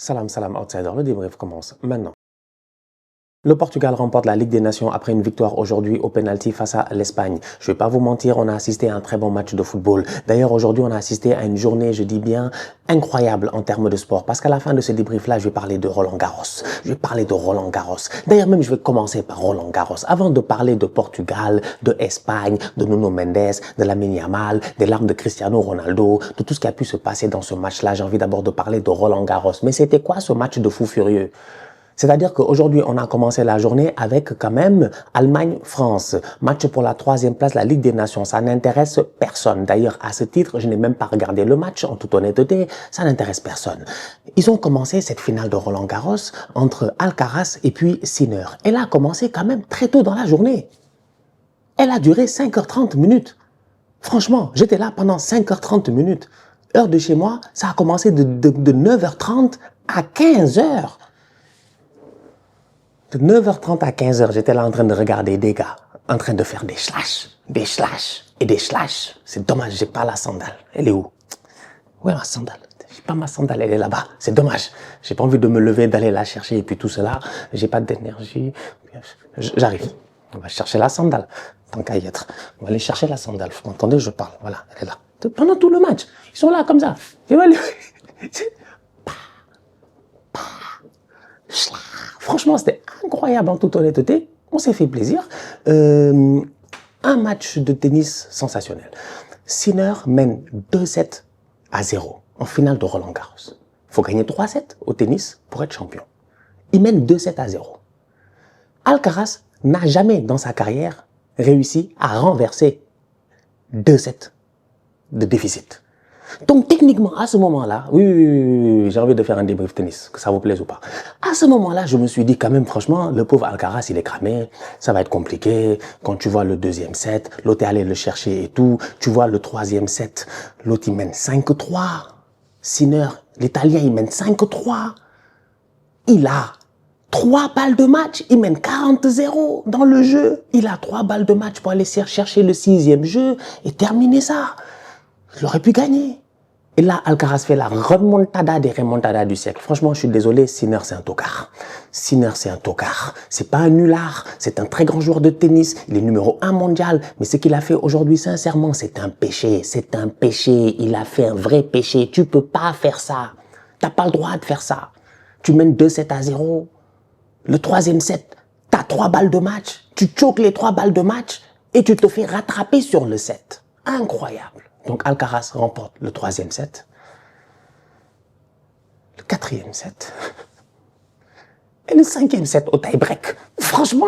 Salam, salam, outsider. Le débrief commence maintenant. Le Portugal remporte la Ligue des Nations après une victoire aujourd'hui au penalty face à l'Espagne. Je ne vais pas vous mentir, on a assisté à un très bon match de football. D'ailleurs, aujourd'hui, on a assisté à une journée, je dis bien, incroyable en termes de sport. Parce qu'à la fin de ce débrief-là, je vais parler de Roland Garros. Je vais parler de Roland Garros. D'ailleurs, même, je vais commencer par Roland Garros. Avant de parler de Portugal, de Espagne, de Nuno Mendes, de Lamine Yamal, des larmes de Cristiano Ronaldo, de tout ce qui a pu se passer dans ce match-là, j'ai envie d'abord de parler de Roland Garros. Mais c'était quoi ce match de fou furieux? C'est-à-dire qu'aujourd'hui, on a commencé la journée avec quand même Allemagne-France. Match pour la 3e place, la Ligue des Nations. Ça n'intéresse personne. D'ailleurs, à ce titre, je n'ai même pas regardé le match, en toute honnêteté. Ça n'intéresse personne. Ils ont commencé cette finale de Roland-Garros entre Alcaraz et puis Sinner. Elle a commencé quand même très tôt dans la journée. Elle a duré 5h30 minutes. Franchement, j'étais là pendant 5h30 minutes. Heure de chez moi, ça a commencé de 9h30 à 15h. De 9h30 à 15h, j'étais là en train de regarder des gars, en train de faire des slash et des slash. C'est dommage, j'ai pas la sandale. Elle est où? Où est ma sandale? J'ai pas ma sandale, elle est là-bas. C'est dommage. J'ai pas envie de me lever, d'aller la chercher et puis tout cela. J'ai pas d'énergie. J'arrive. On va chercher la sandale. Tant qu'à y être. On va aller chercher la sandale. Vous m'entendez? Je parle. Voilà, elle est là. Pendant tout le match. Ils sont là comme ça. Franchement, c'était incroyable en toute honnêteté. On s'est fait plaisir. Un match de tennis sensationnel. Sinner mène 2-7 à 0 en finale de Roland Garros. Il faut gagner 3-7 au tennis pour être champion. Il mène 2-7 à 0. Alcaraz n'a jamais dans sa carrière réussi à renverser 2-7 de déficit. Donc techniquement, à ce moment-là, oui, j'ai envie de faire un débrief tennis, que ça vous plaise ou pas. À ce moment-là, je me suis dit quand même, franchement, le pauvre Alcaraz, il est cramé, ça va être compliqué. Quand tu vois le 2e set, l'autre est allé le chercher et tout. Tu vois le 3e set, l'autre il mène 5-3. Sinner, l'Italien, il mène 5-3. Il a 3 balles de match, il mène 40-0 dans le jeu. Il a 3 balles de match pour aller chercher le 6e jeu et terminer ça. Il aurait pu gagner. Et là, Alcaraz fait la remontada des remontadas du siècle. Franchement, je suis désolé, Sinner, c'est un tocard. Sinner, c'est un tocard. C'est pas un nulard. C'est un très grand joueur de tennis. Il est numéro 1 mondial. Mais ce qu'il a fait aujourd'hui, sincèrement, c'est un péché. C'est un péché. Il a fait un vrai péché. Tu peux pas faire ça. T'as pas le droit de faire ça. Tu mènes 2-7 à 0. Le 3e set, t'as 3 balles de match. Tu choques les 3 balles de match et tu te fais rattraper sur le set. Incroyable. Donc Alcaraz remporte le 3e set, le 4e set et le 5e set au tie-break. Franchement,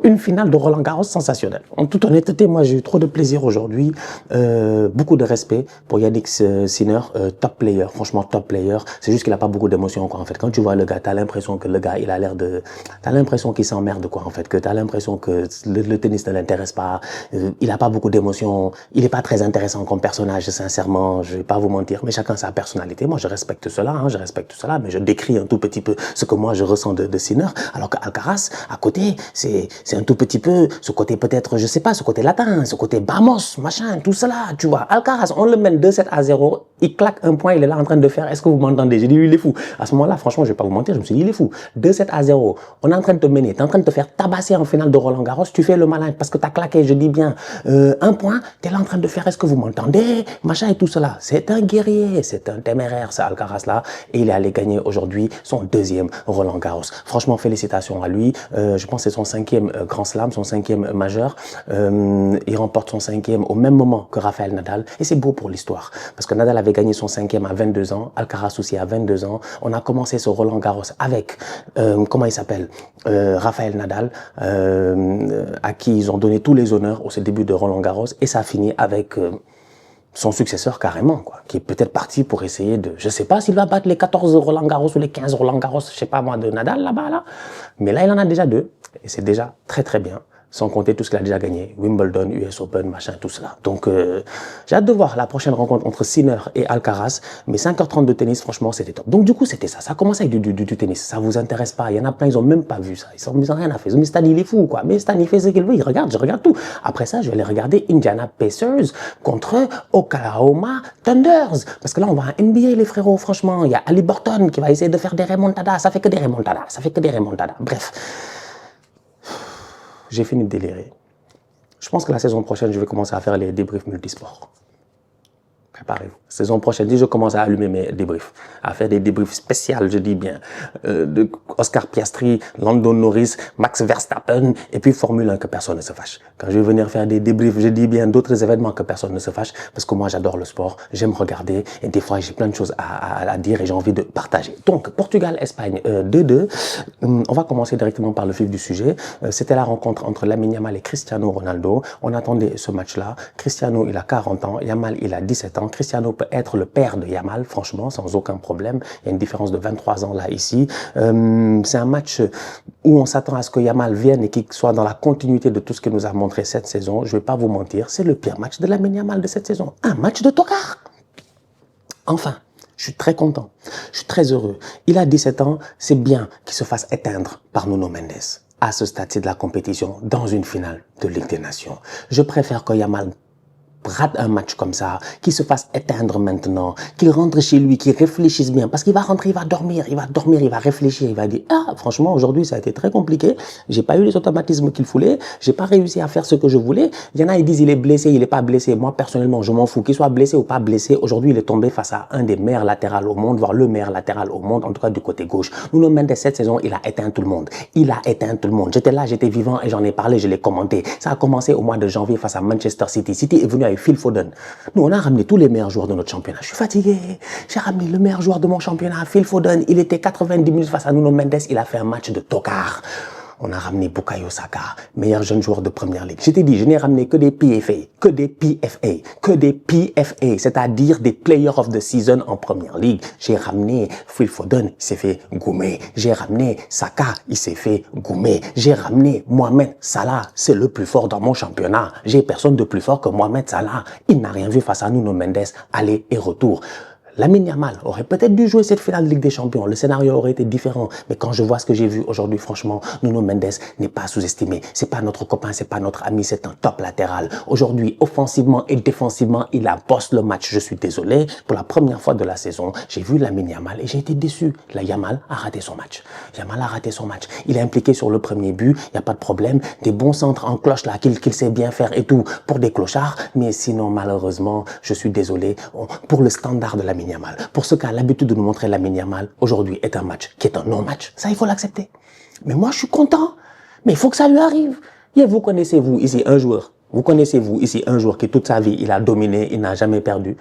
une finale de Roland Garros sensationnelle. En toute honnêteté, moi j'ai eu trop de plaisir aujourd'hui, beaucoup de respect pour Yannick Sinner, top player, franchement top player. C'est juste qu'il a pas beaucoup d'émotions quoi en fait. Quand tu vois le gars, t'as l'impression que le gars il a l'air de, t'as l'impression qu'il s'emmerde quoi en fait, que t'as l'impression que le tennis ne l'intéresse pas, il a pas beaucoup d'émotions, il est pas très intéressant comme personnage sincèrement, je vais pas vous mentir, mais chacun sa personnalité. Moi je respecte cela, hein, je respecte cela, mais je décris un tout petit peu ce que moi je ressens de Sinner, alors qu'Alcaraz à côté c'est un tout petit peu ce côté peut-être, je sais pas, ce côté latin, ce côté Bamos, machin, tout cela, tu vois. Alcaraz, on le mène 2-7 à 0, il claque un point, il est là en train de faire, est-ce que vous m'entendez? J'ai dit, il est fou. À ce moment-là, franchement, je vais pas vous mentir, je me suis dit, il est fou. 2-7 à 0, on est en train de te mener, t'es en train de te faire tabasser en finale de Roland Garros, tu fais le malin parce que t'as claqué, je dis bien, un point, t'es là en train de faire, est-ce que vous m'entendez? Machin et tout cela. C'est un guerrier, c'est un téméraire, ce Alcaraz-là, et il est allé gagner aujourd'hui son 2e Roland Garros. Franchement, félicitations à lui. Je pense que c'est son 5e Grand Slam, son 5e majeur. Il remporte son 5e au même moment que Rafael Nadal. Et c'est beau pour l'histoire. Parce que Nadal avait gagné son 5e à 22 ans. Alcaraz aussi à 22 ans. On a commencé ce Roland Garros avec, comment il s'appelle, Rafael Nadal, à qui ils ont donné tous les honneurs au début de Roland Garros. Et ça a fini avec son successeur carrément, quoi, qui est peut-être parti pour essayer de, je sais pas s'il va battre les 14 Roland Garros ou les 15 Roland Garros, je sais pas moi, de Nadal là-bas, là. Mais là, il en a déjà 2. Et c'est déjà très très bien. sans compter tout ce qu'il a déjà gagné, Wimbledon, US Open, machin, tout cela. Donc, j'ai hâte de voir la prochaine rencontre entre Sinner et Alcaraz, mais 5h30 de tennis, franchement, c'était top. Donc, du coup, c'était ça. Ça a commencé avec du tennis. Ça vous intéresse pas. Il y en a plein, ils ont même pas vu ça. Ils ont rien à faire. Mais Stan, il est fou, quoi. Mais Stan, il fait ce qu'il veut. Il regarde, je regarde tout. Après ça, je vais aller regarder Indiana Pacers contre Oklahoma Thunders. Parce que là, on va à NBA, les frérots, franchement. Il y a Ali Burton qui va essayer de faire des remontadas. Ça fait que des remontadas. Ça fait que des remontadas. Bref. J'ai fini de délirer. Je pense que la saison prochaine, je vais commencer à faire les débriefs multisports. Préparez-vous. Saison prochaine, si je commence à allumer mes débriefs, à faire des débriefs spéciaux, je dis bien, de Oscar Piastri, Lando Norris, Max Verstappen, et puis Formule 1, que personne ne se fâche. Quand je vais venir faire des débriefs, je dis bien d'autres événements, que personne ne se fâche, parce que moi j'adore le sport, j'aime regarder, et des fois j'ai plein de choses à dire et j'ai envie de partager. Donc, Portugal-Espagne 2-2, on va commencer directement par le vif du sujet. C'était la rencontre entre Lamine Yamal et Cristiano Ronaldo. On attendait ce match-là. Cristiano, il a 40 ans, Yamal, il a 17 ans. Cristiano peut être le père de Yamal, franchement, sans aucun problème. Il y a une différence de 23 ans là, ici. C'est un match où on s'attend à ce que Yamal vienne et qu'il soit dans la continuité de tout ce qu'il nous a montré cette saison. Je vais pas vous mentir, c'est le pire match de Lamine Yamal de cette saison. Un match de tocard. Enfin, je suis très content. Je suis très heureux. Il a 17 ans, c'est bien qu'il se fasse éteindre par Nuno Mendes à ce stade de la compétition dans une finale de Ligue des Nations. Je préfère que Yamal rate un match comme ça, qu'il se fasse éteindre maintenant, qu'il rentre chez lui, qu'il réfléchisse bien, parce qu'il va rentrer, il va dormir, il va réfléchir, il va dire, ah, franchement, aujourd'hui, ça a été très compliqué, j'ai pas eu les automatismes qu'il voulait, j'ai pas réussi à faire ce que je voulais. Il y en a, ils disent, il est blessé, il est pas blessé. Moi, personnellement, je m'en fous, qu'il soit blessé ou pas blessé. Aujourd'hui, il est tombé face à un des meilleurs latérales au monde, voire le meilleur latéral au monde, en tout cas du côté gauche. Nuno Mendes, cette saison, il a éteint tout le monde. Il a éteint tout le monde. J'étais là, j'étais vivant et j'en ai parlé, je l'ai commenté. Ça a commencé au mois de janvier face à Manchester City. City est venu avec Phil Foden. Nous, on a ramené tous les meilleurs joueurs de notre championnat. Je suis fatigué. J'ai ramené le meilleur joueur de mon championnat, Phil Foden. Il était 90 minutes face à Nuno Mendes. Il a fait un match de tocard. On a ramené Bukayo Saka, meilleur jeune joueur de première ligue. Je t'ai dit, je n'ai ramené que des PFA, c'est-à-dire des Player of the Season en première ligue. J'ai ramené Phil Foden, il s'est fait goumer. J'ai ramené Saka, il s'est fait goumer. J'ai ramené Mohamed Salah, c'est le plus fort dans mon championnat. J'ai personne de plus fort que Mohamed Salah. Il n'a rien vu face à Nuno Mendes, aller et retour. Lamine Yamal aurait peut-être dû jouer cette finale de Ligue des Champions. Le scénario aurait été différent. Mais quand je vois ce que j'ai vu aujourd'hui, franchement, Nuno Mendes n'est pas sous-estimé. C'est pas notre copain, c'est pas notre ami, c'est un top latéral. Aujourd'hui, offensivement et défensivement, il a bossé le match. Je suis désolé. Pour la première fois de la saison, j'ai vu Lamine Yamal et j'ai été déçu. La Yamal a raté son match. Yamal a raté son match. Il est impliqué sur le premier but. Il n'y a pas de problème. Des bons centres en cloche là, qu'il sait bien faire et tout pour des clochards. Mais sinon, malheureusement, je suis désolé. Pour le standard de Lamine Yamal, pour ce qu'a l'habitude de nous montrer Lamine Yamal, aujourd'hui est un match qui est un non-match. Ça, il faut l'accepter. Mais moi, je suis content. Mais il faut que ça lui arrive. Et vous connaissez-vous ici un joueur qui toute sa vie, il a dominé, il n'a jamais perdu.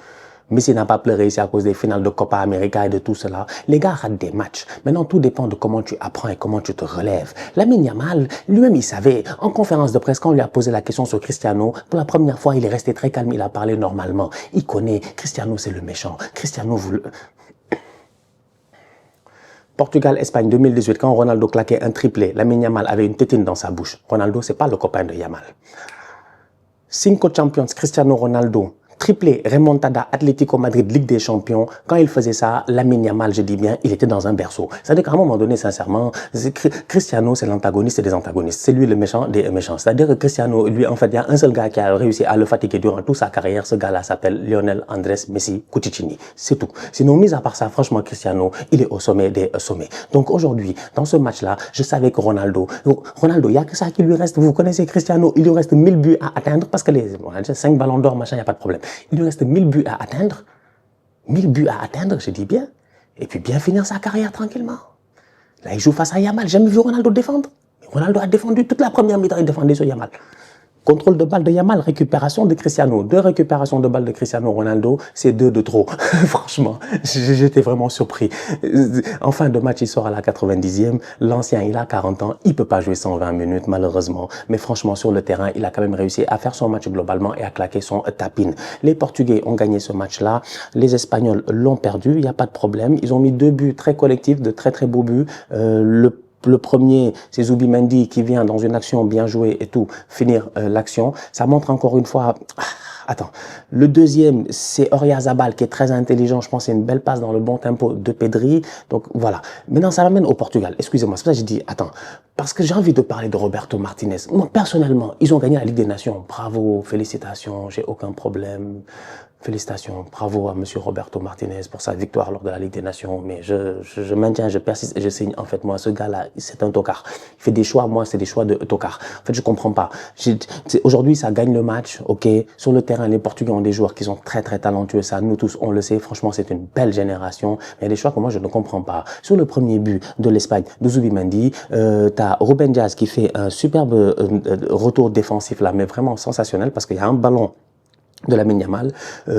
Messi n'a pas pleuré ici à cause des finales de Copa América et de tout cela. Les gars ratent des matchs. Maintenant, tout dépend de comment tu apprends et comment tu te relèves. Lamine Yamal, lui-même, il savait. En conférence de presse, quand on lui a posé la question sur Cristiano, pour la première fois, il est resté très calme, il a parlé normalement. Il connaît. Cristiano, c'est le méchant. Cristiano, Portugal-Espagne 2018, quand Ronaldo claquait un triplé, Lamine Yamal avait une tétine dans sa bouche. Ronaldo, c'est pas le copain de Yamal. Cinco Champions, Cristiano Ronaldo. Triplé, remontada, Atlético Madrid, Ligue des Champions. Quand il faisait ça, Lamine Yamal, je dis bien, il était dans un berceau. C'est-à-dire qu'à un moment donné, sincèrement, Cristiano, c'est l'antagoniste des antagonistes. C'est lui le méchant des méchants. C'est-à-dire que Cristiano, lui, en fait, il y a un seul gars qui a réussi à le fatiguer durant toute sa carrière. Ce gars-là s'appelle Lionel Andrés Messi Cucicini. C'est tout. Sinon, mis à part ça, franchement, Cristiano, il est au sommet des sommets. Donc aujourd'hui, dans ce match-là, je savais que Ronaldo, il y a que ça qui lui reste. Vous connaissez Cristiano, il lui reste 1000 buts à atteindre parce que les 5 ballons d'or, machin, il n'y a pas de problème. Il lui reste 1000 buts à atteindre. 1000 buts à atteindre, je dis bien. Et puis bien finir sa carrière tranquillement. Là, il joue face à Yamal. J'ai jamais vu Ronaldo défendre. Ronaldo a défendu toute la première mi-temps, il défendait sur Yamal. Contrôle de balle de Yamal, récupération de Cristiano. 2 récupérations de balle de Cristiano Ronaldo, c'est 2 de trop. Franchement, j'étais vraiment surpris. En fin de match, il sort à la 90e. L'ancien, il a 40 ans. Il peut pas jouer 120 minutes, malheureusement. Mais franchement, sur le terrain, il a quand même réussi à faire son match globalement et à claquer son tapin. Les Portugais ont gagné ce match-là. Les Espagnols l'ont perdu. Il n'y a pas de problème. Ils ont mis 2 buts très collectifs, de très très beaux buts. Le Le premier, c'est Zubimendi qui vient dans une action bien jouée et tout, finir l'action. Ça montre encore une fois... Attends. Le deuxième, c'est Oyarzabal qui est très intelligent. Je pense que c'est une belle passe dans le bon tempo de Pedri. Donc voilà. Maintenant, ça m'amène au Portugal. Excusez-moi, c'est pour ça que j'ai dit, attends, parce que j'ai envie de parler de Roberto Martinez. Moi, personnellement, ils ont gagné la Ligue des Nations. Bravo, félicitations, j'ai aucun problème. Félicitations, bravo à monsieur Roberto Martinez pour sa victoire lors de la Ligue des Nations. Mais je maintiens, je persiste et je signe. En fait, moi, ce gars-là, c'est un tocard. Il fait des choix, moi, c'est des choix de tocard. En fait, je comprends pas. Aujourd'hui, ça gagne le match, ok. Sur le terrain, les Portugais ont des joueurs qui sont très, très talentueux. Ça, nous tous, on le sait. Franchement, c'est une belle génération. Mais il y a des choix que moi, je ne comprends pas. Sur le premier but de l'Espagne, de Zubimendi, t'as Ruben Dias qui fait un superbe retour défensif là, mais vraiment sensationnel parce qu'il y a un ballon de Lamine Yamal,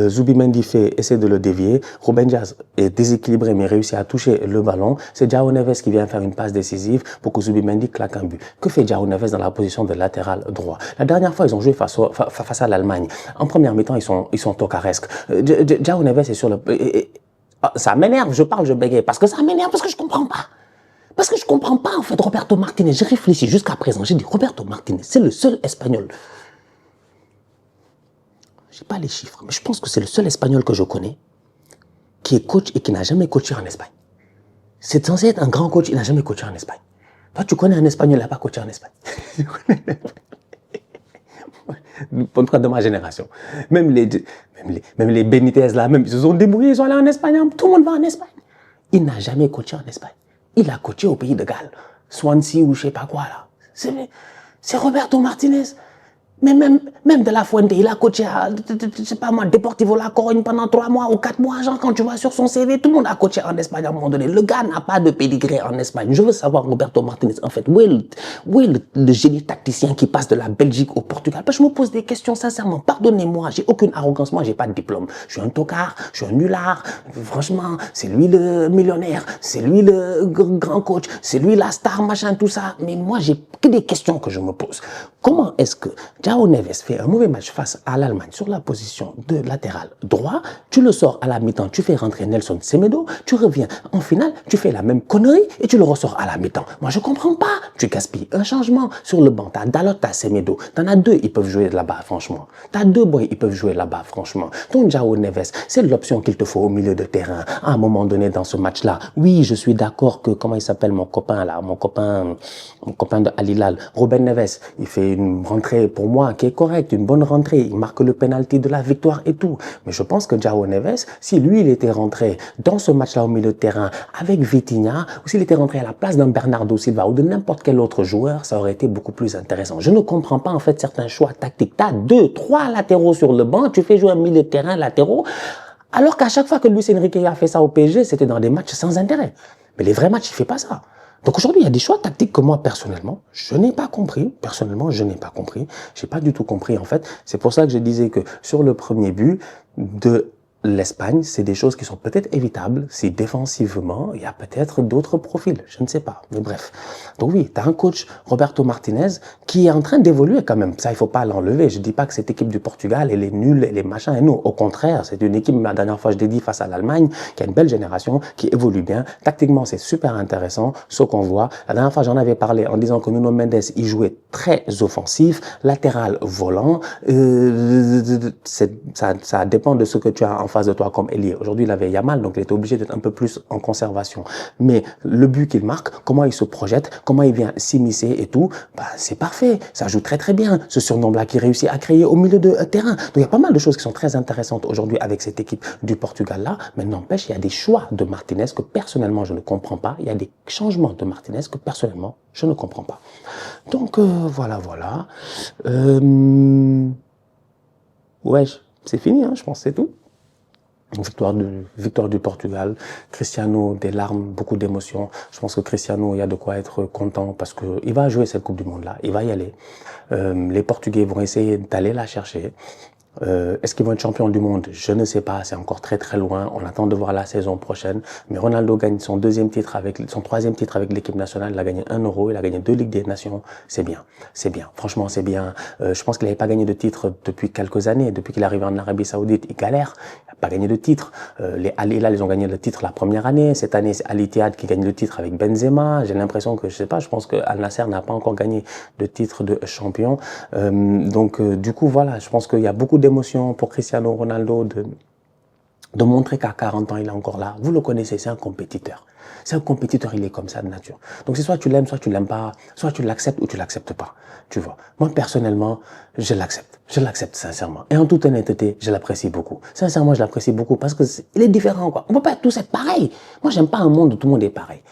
Zubimendi essaie de le dévier, Ruben Dias est déséquilibré mais réussit à toucher le ballon, c'est João Neves qui vient faire une passe décisive pour que Zubimendi claque un but. Que fait João Neves dans la position de latéral droit? La dernière fois, ils ont joué face à l'Allemagne. En première mi-temps, ils sont tocaresques. João Neves est sur le... ça m'énerve, je bégaye, parce que ça m'énerve, parce que je comprends pas. Parce que je comprends pas, en fait, Roberto Martinez. J'ai réfléchi jusqu'à présent, j'ai dit, Roberto Martinez, c'est le seul Espagnol. J'ai pas les chiffres, mais je pense que c'est le seul Espagnol que je connais qui est coach et qui n'a jamais coaché en Espagne. C'est censé être un grand coach, il n'a jamais coaché en Espagne. Toi, tu connais un Espagnol, il n'a pas coaché en Espagne. Pour toi de ma génération. Même les Benitez là, même, ils se sont débrouillés, ils sont allés en Espagne. Tout le monde va en Espagne. Il n'a jamais coaché en Espagne. Il a coaché au pays de Galles. Swansea ou je sais pas quoi là. C'est Roberto Martinez. Mais même de la Fuente, il a coaché à, je sais pas moi, Deportivo La Corogne pendant 3 mois ou 4 mois. Genre, quand tu vois sur son CV, tout le monde a coaché en Espagne à un moment donné. Le gars n'a pas de pédigré en Espagne. Je veux savoir, Roberto Martinez, en fait, où est le génie tacticien qui passe de la Belgique au Portugal? Parce que je me pose des questions sincèrement. Pardonnez-moi, j'ai aucune arrogance. Moi, j'ai pas de diplôme. Je suis un tocard, je suis un nulard. Franchement, c'est lui le millionnaire, c'est lui le grand coach, c'est lui la star, machin, tout ça. Mais moi, j'ai que des questions que je me pose. Comment est-ce que João Neves fait un mauvais match face à l'Allemagne sur la position de latéral droit, tu le sors à la mi-temps, tu fais rentrer Nelson Semedo, tu reviens en finale, tu fais la même connerie et tu le ressors à la mi-temps. Moi, je comprends pas. Tu gaspilles un changement sur le banc. T'as Dalot, t'as Semedo. T'en as deux, ils peuvent jouer là-bas, franchement. T'as deux boys, ils peuvent jouer là-bas, franchement. Ton João Neves, c'est l'option qu'il te faut au milieu de terrain. À un moment donné dans ce match-là, oui, je suis d'accord que, comment il s'appelle mon copain là, mon copain de Al Hilal, Ruben Neves, il fait une rentrée pour moi qui est correcte, une bonne rentrée, il marque le penalty de la victoire et tout. Mais je pense que João Neves, si lui il était rentré dans ce match-là au milieu de terrain avec Vitinha, ou s'il était rentré à la place d'un Bernardo Silva ou de n'importe quel autre joueur, ça aurait été beaucoup plus intéressant. Je ne comprends pas en fait certains choix tactiques. Tu as 2, 3 latéraux sur le banc, tu fais jouer un milieu de terrain latéraux, alors qu'à chaque fois que Luis Enrique a fait ça au PSG, c'était dans des matchs sans intérêt. Mais les vrais matchs, il fait pas ça. Donc aujourd'hui, il y a des choix tactiques que moi, personnellement, je n'ai pas compris. Personnellement, je n'ai pas compris. J'ai pas du tout compris, en fait. C'est pour ça que je disais que sur le premier but de l'Espagne, c'est des choses qui sont peut-être évitables si défensivement, il y a peut-être d'autres profils. Je ne sais pas. Mais bref. Donc oui, tu as un coach, Roberto Martinez, qui est en train d'évoluer quand même. Ça, il faut pas l'enlever. Je dis pas que cette équipe du Portugal, elle est nulle, elle est machin et nous. Au contraire, c'est une équipe, la dernière fois, je l'ai dit, face à l'Allemagne, qui a une belle génération, qui évolue bien. Tactiquement, c'est super intéressant, ce qu'on voit. La dernière fois, j'en avais parlé en disant que Nuno Mendes, il jouait très offensif, latéral volant. Ça dépend de ce que tu as en face de toi comme ailier. Aujourd'hui, il avait Yamal, donc il était obligé d'être un peu plus en conservation. Mais le but qu'il marque, comment il se projette, comment il vient s'immiscer et tout, bah, c'est parfait. Ça joue très très bien. Ce surnombre-là qui réussit à créer au milieu de terrain. Donc il y a pas mal de choses qui sont très intéressantes aujourd'hui avec cette équipe du Portugal-là. Mais n'empêche, il y a des choix de Martinez que personnellement je ne comprends pas. Il y a des changements de Martinez que personnellement je ne comprends pas. Donc voilà. Ouais, c'est fini, hein, je pense, c'est tout. Victoire du Portugal. Cristiano, des larmes, beaucoup d'émotions. Je pense que Cristiano, il y a de quoi être content parce que il va jouer cette Coupe du Monde-là. Il va y aller. Les Portugais vont essayer d'aller la chercher. Est-ce qu'ils vont être champions du monde? Je ne sais pas, c'est encore très très loin. On attend de voir la saison prochaine. Mais Ronaldo gagne son troisième titre avec l'équipe nationale. Il a gagné 1 euro, il a gagné 2 Ligues des Nations. C'est bien, c'est bien. Franchement, c'est bien. Je pense qu'il n'avait pas gagné de titre depuis quelques années. Depuis qu'il est arrivé en Arabie Saoudite, il galère. Il n'a pas gagné de titre. Les Al Hilal, ils ont gagné le titre la première année. Cette année, c'est Al Ittihad qui gagne le titre avec Benzema. J'ai l'impression que, je sais pas, je pense que Al Nasser n'a pas encore gagné de titre de champion. Du coup, voilà, je pense qu'il y a beaucoup d'émotions pour Cristiano Ronaldo de montrer qu'à 40 ans, il est encore là. Vous le connaissez, c'est un compétiteur. C'est un compétiteur, il est comme ça de nature. Donc c'est soit tu l'aimes, soit tu l'aimes pas, soit tu l'acceptes ou tu l'acceptes pas. Tu vois. Moi, personnellement, je l'accepte. Je l'accepte sincèrement. Et en toute honnêteté, je l'apprécie beaucoup. Sincèrement, je l'apprécie beaucoup parce que il est différent, quoi. On peut pas tous être pareil. Moi, j'aime pas un monde où tout le monde est pareil.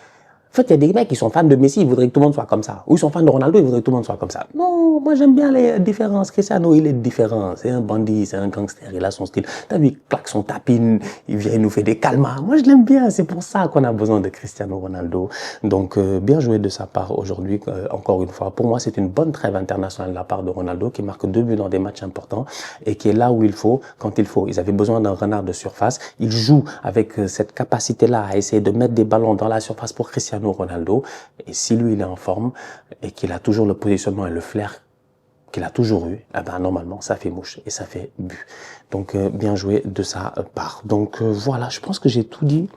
En fait, il y a des mecs qui sont fans de Messi, ils voudraient que tout le monde soit comme ça. Ou ils sont fans de Ronaldo, ils voudraient que tout le monde soit comme ça. Non, moi j'aime bien les différences. Cristiano, il est différent. C'est un bandit, c'est un gangster, il a son style. T'as vu, il claque son tapine, il vient, il nous fait des calmas. Moi je l'aime bien, c'est pour ça qu'on a besoin de Cristiano Ronaldo. Donc, bien joué de sa part aujourd'hui, encore une fois. Pour moi, c'est une bonne trêve internationale de la part de Ronaldo qui marque 2 buts dans des matchs importants et qui est là où il faut, quand il faut. Ils avaient besoin d'un renard de surface. Il joue avec cette capacité-là à essayer de mettre des ballons dans la surface pour Cristiano Ronaldo, et si lui il est en forme et qu'il a toujours le positionnement et le flair qu'il a toujours eu, eh ben normalement ça fait mouche et ça fait but. Donc bien joué de sa part. Donc voilà, je pense que j'ai tout dit.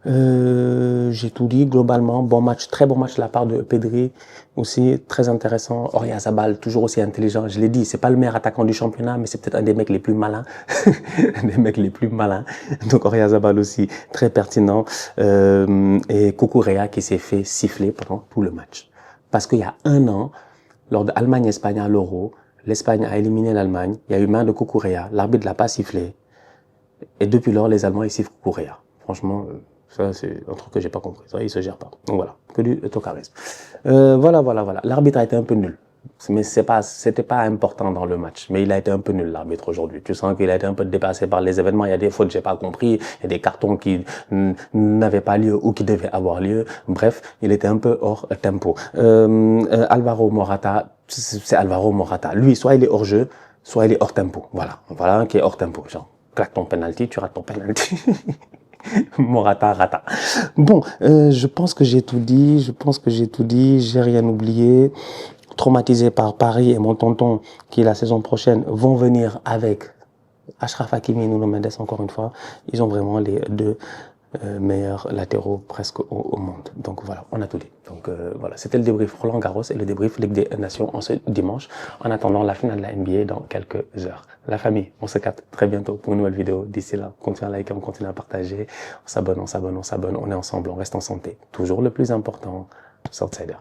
J'ai tout dit globalement. Bon match, très bon match de la part de Pedri aussi, très intéressant. Oyarzabal, toujours aussi intelligent. Je l'ai dit, c'est pas le meilleur attaquant du championnat, mais c'est peut-être un des mecs les plus malins, des mecs les plus malins. Donc Oyarzabal aussi très pertinent. Et Cucurella qui s'est fait siffler pendant tout le match. Parce qu'il y a 1 an, lors de Allemagne-Espagne à l'Euro, l'Espagne a éliminé l'Allemagne. Il y a eu main de Cucurella. L'arbitre l'a pas sifflé. Et depuis lors, les Allemands ils sifflent Cucurella. Franchement. Ça, c'est un truc que j'ai pas compris. Ça, il se gère pas. Donc voilà, que du tocarisme. Voilà. L'arbitre a été un peu nul. Mais c'était pas important dans le match. Mais il a été un peu nul, l'arbitre, aujourd'hui. Tu sens qu'il a été un peu dépassé par les événements. Il y a des fautes, j'ai pas compris. Il y a des cartons qui n'avaient pas lieu ou qui devaient avoir lieu. Bref, il était un peu hors tempo. Alvaro Morata, c'est Alvaro Morata. Lui, soit il est hors jeu, soit il est hors tempo. Voilà qui est hors tempo. Genre, claque ton penalty, tu rates ton penalty. Morata, rata. Bon, je pense que j'ai tout dit. J'ai rien oublié. Traumatisé par Paris et mon tonton, qui la saison prochaine vont venir avec Achraf Hakimi et Nuno Mendes encore une fois. Ils ont vraiment les 2 meilleurs latéraux presque au monde. Donc voilà, on a tout dit. Donc voilà, c'était le débrief Roland Garros et le débrief Ligue des Nations en ce dimanche. En attendant la finale de la NBA dans quelques heures. La famille, on se capte très bientôt pour une nouvelle vidéo. D'ici là, continuez à liker, on continue à partager. On s'abonne. On est ensemble, on reste en santé. Toujours le plus important, Southsider.